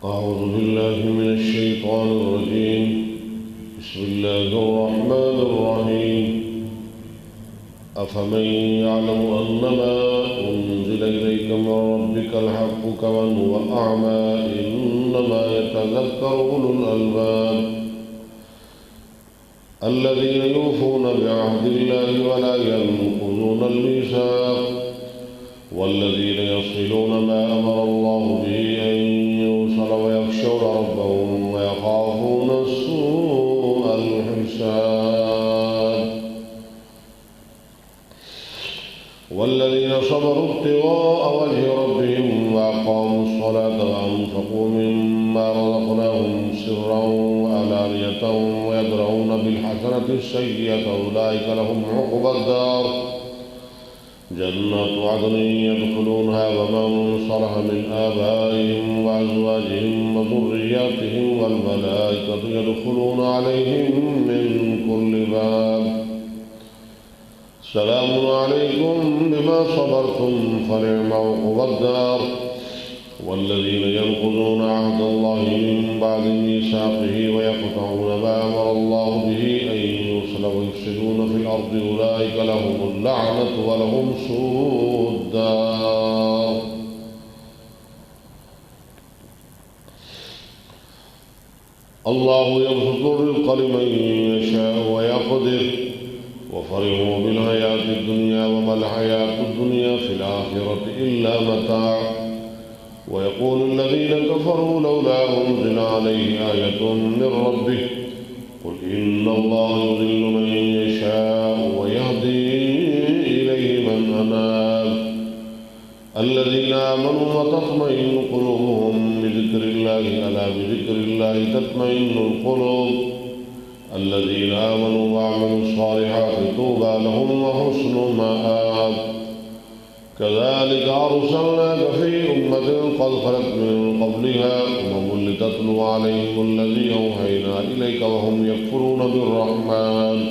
أعوذ بالله من الشيطان الرجيم. بسم الله الرحمن الرحيم. أفمن يعلم أنما أنزل إليك من ربك الحق كمن هو أعمى إنما يتذكر أولو الألباب الذين يوفون بعهد الله ولا ينقضون الميثاق والذين يصلون ما أمر الله به أن يوصل ويخشون ربهم ويخافون سوء الحساب والذين صبروا ابتغاء وجه ربهم وأقاموا الصلاة وأنفقوا مما رزقناهم سرا وعلانية ويدرؤون بالحسنة السيئة أولئك لهم عقبى الدار جنات عدن يدخلونها ومن صلح من آبائهم وأزواجهم وذرياتهم والملائكة يدخلون عليهم من كل باب سلام عليكم بما صبرتم فنعم عقبى الدار والذين ينقضون عهد الله من بعد ميثاقه ويقطعون ما أمر الله به أن يوصل ويفسدون في الأرض أولئك لهم اللعنة ولهم سوء الدار. الله يبسط الرزق لمن يشاء ويقدر وفرحوا بالحياة الدنيا وما الحياة الدنيا في الآخرة إلا متاع ويقول الذين كفروا لولا أنزل عليه آية من ربه قل إن الله يضل من يشاء ويهدي إليه من أناب الذين آمنوا وتطمئن قلوبهم بذكر الله ألا بذكر الله تطمئن القلوب الذين آمنوا وعملوا الصالحات طوبى لهم وحسن مآب كذلك أرسلناك في أمة قد خلت من قبلها أمم لتتلو عليهم الذي أوحينا إليك وهم يكفرون بالرحمن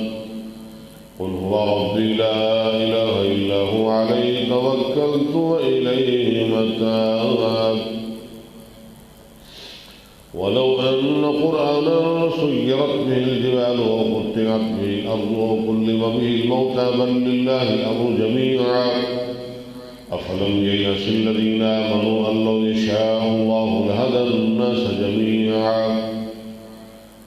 قل هو ربي لا إله إلا هو عليه توكلت وإليه متاب ولو أن قرآنا سيرت به الجبال وقطعت به الأرض وكلم به الموتى بل لله الأمر جميعا أفلم ييأس الذين آمنوا أن لو يشاء الله لهدى الناس جميعا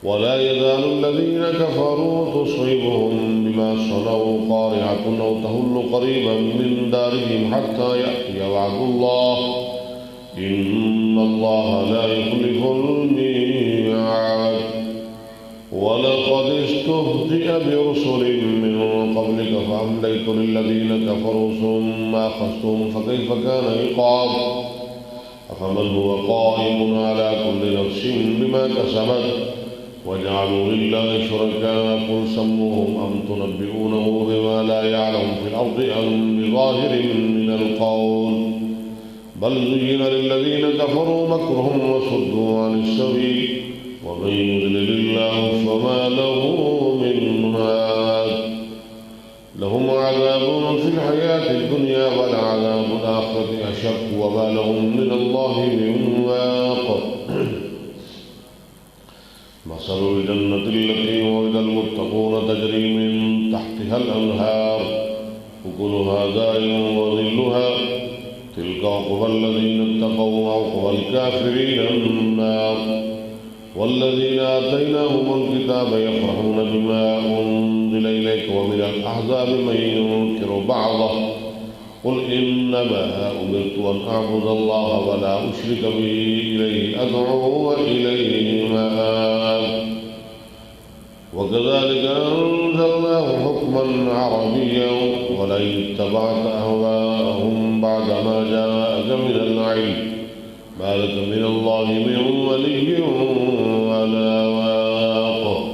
ولا يزال الذين كفروا تصيبهم بما صنعوا قارعة أو تهل قريبا من دارهم حتى يأتي وعد الله إن الله لا يخلف الميعاد ولقد استهزئ برسل من قبلك فأمليت للذين كفروا ثم أخذتهم فكيف كان عقاب أفمن هو قائم على كل نفس بما كسبت وجعلوا لله شركاء قل سموهم أم تنبئونه بما لا يعلم في الأرض أم بظاهر من القول بل زين للذين كفروا مكرهم وصدوا عن السبيل ومن يضلل الله فما له من هاد لهم عذاب في الحياة الدنيا ولعذاب الآخرة أشق وما لهم من الله من واق مثل الجنة التي وعد المتقون تجري من تحتها الأنهار أكلها دائم وظلها تلك عقبى الذين اتقوا وعقبى الكافرين النار والذين آتيناهم الكتاب يفرحون بما أنزل إليك ومن الأحزاب من ينكر بعضه قل إنما أمرت أن أعبد الله ولا أشرك به إليه أدعو وإليه مآب وكذلك أنزلناه حكما عربيا ولئن اتبعت أهواءهم بعدما جاءك من العلم ما لك من الله من ولي ولا واق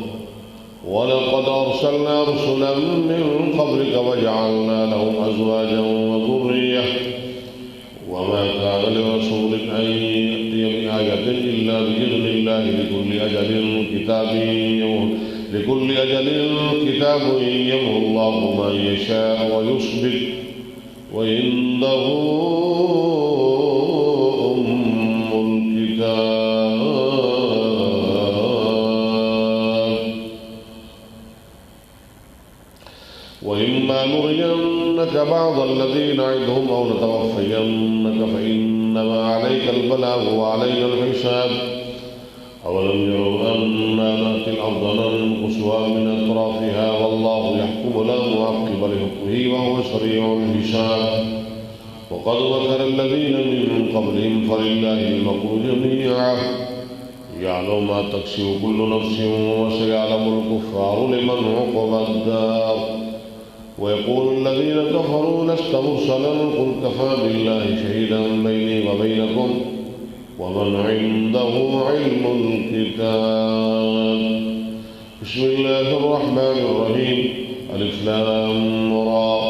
ولقد أرسلنا رسلا من قبلك وجعلنا لهم أزواجا وذرية وما كان لرسول أن يأتي بآية إلا بإذن الله لكل أجل كتاب يمحو الله ما يشاء ويثبت وعنده أم الكتاب بعض الذي نعدهم أو نتوفينك فإنما عليك البلاغ وعلينا الحساب أولم يروا أنا نأتي الأرض ننقصها من أطرافها والله يحكم لا معقب لحكمه وهو سريع الحساب وقد مكر الذين من قبلهم فلله المكر جميعا يعلم ما تكسب كل نفس وسيعلم الكفار لمن عقب الدار ويقول الذين كفروا لست مرسلا قل كفى بالله شهيدا بيني وبينكم ومن عنده علم الكتاب بسم الله الرحمن الرحيم ألف لام را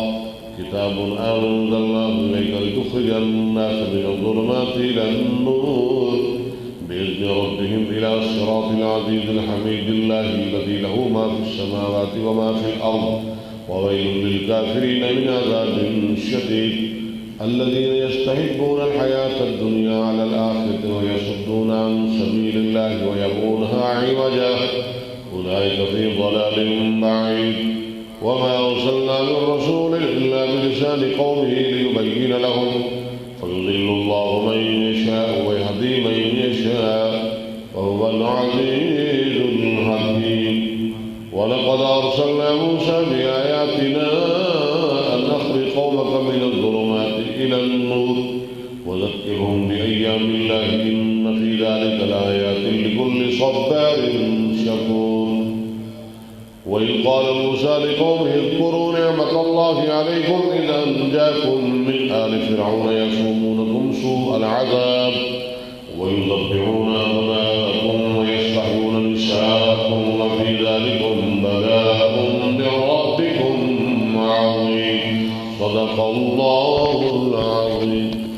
كتاب أنزلناه إليك لتخرج الناس من الظلمات إلى النور بإذن ربهم إلى الصراط العزيز الحميد الله الذي له ما في السماوات وما في الأرض وويل للكافرين من عذاب شديد الذين يستحبون الحياة الدنيا على الآخرة ويصدون عن سبيل الله ويبغونها عوجا أولئك في ضلال بعيد وما أرسلنا من رسول إلا بلسان قومه ليبين لهم فيضل الله من يشاء ويهدي من يشاء وهو العزيز الحكيم ولقد أرسلنا موسى بآياتنا أن أخرج قومك من الظلمات إلى النور وذكرهم بأيام الله إن في ذلك لآيات لكل صبار شكور وإذ قال موسى لقومه اذكروا نعمة الله عليكم إذ أنجاكم من آل فرعون يسومونكم سوء العذاب ويذبحون أبناءكم ويستحيون نساءكم وفي ذلكم بلاء من ربكم عظيم صدق الله العظيم.